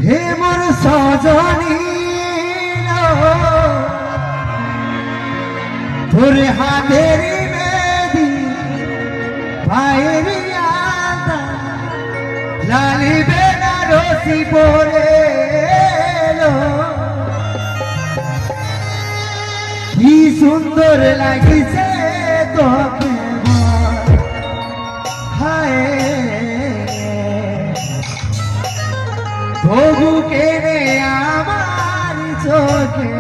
হে মোর সজনী তোর হাতের মেহেদি পায়ের আলতা লালি বেনারসি পরে এলো কি সুন্দর লাগিছে তোকে হায় তবু কেনে আমার চোখে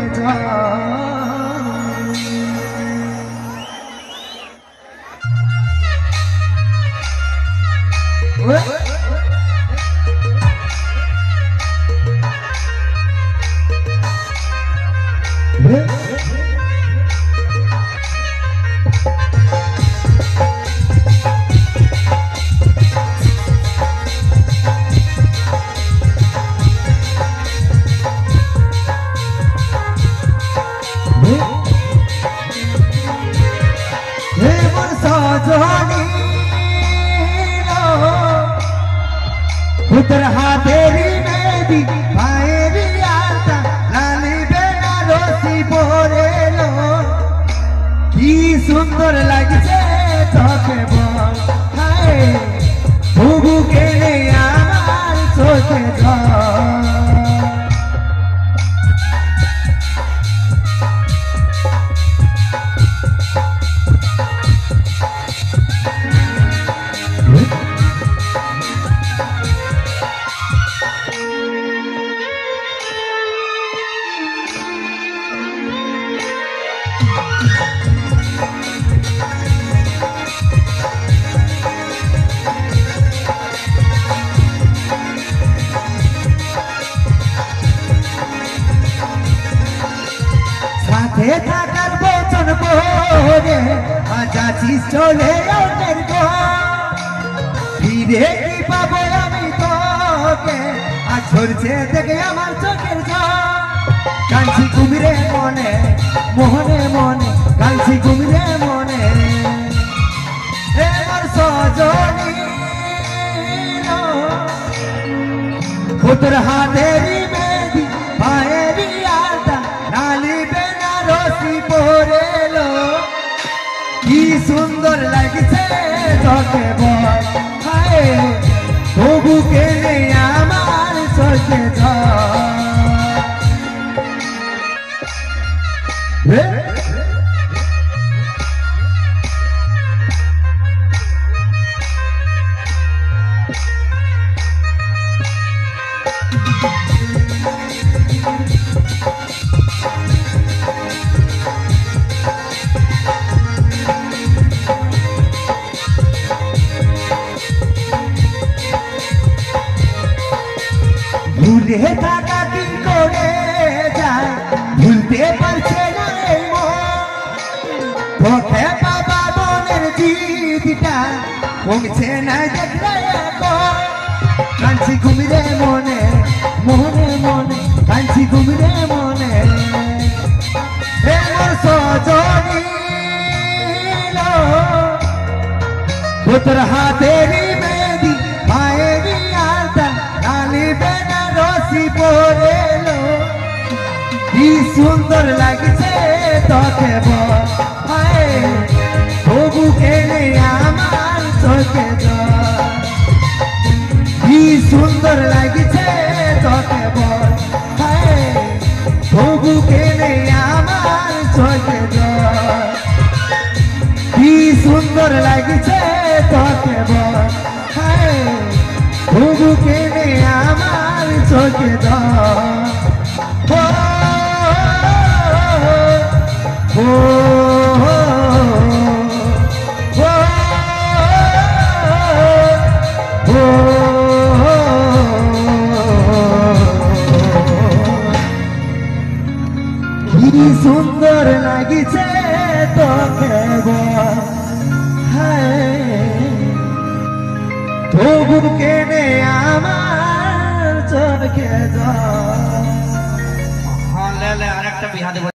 पुत्र हाथेरी मेहदी पाएरी आलता लाली बेनारसी परे लो की सुंदर लागছে তোকে বল হায় তবু কেনে আমার চোখে জল সাথে থাকার বচন করে আজাচিস চলে ওদের ফিরে কি পাবো আমি তোকে আর ঝরছে দেখে আমার চোখের কাঞ্চি কুমিরে মনে মোহনে মনে কাঞ্চি কুমিরে মনে আমার সজনী পুত্র হাতেরি মেহেদি পায়েরি আলতা লালি বেনারসি পরে এলো কি সুন্দর লাগছে তোকে বল হায় তবু কেনে আমার চোখে জল ভুলে থাকা কি করে যায় ভুলতে পারছে না এই তোকে বাবা মনের জিদিটা কমছে না দেখলে কাঞ্চি কুমিরে মনে মোহনে মনে কাঞ্চি কুমিরে মনে আমার সজনী পুত্র হাতেরি মেহেদি পায়েরি আলতা লালি বেনারসি পরে এলো কি সুন্দর লাগছে তোকে বল হায় তবু কেনে আমার চোখে জল কি সুন্দর লাগছে তোকে বল হায় তবু কেনে আমার চোখে জল কি সুন্দর লাগছে তোকে বল হায় তবু কেনে আমার চোখে জল কি সুন্দর লাগিছে তোকে বল হায় তবু কেনে আমার চোখে জল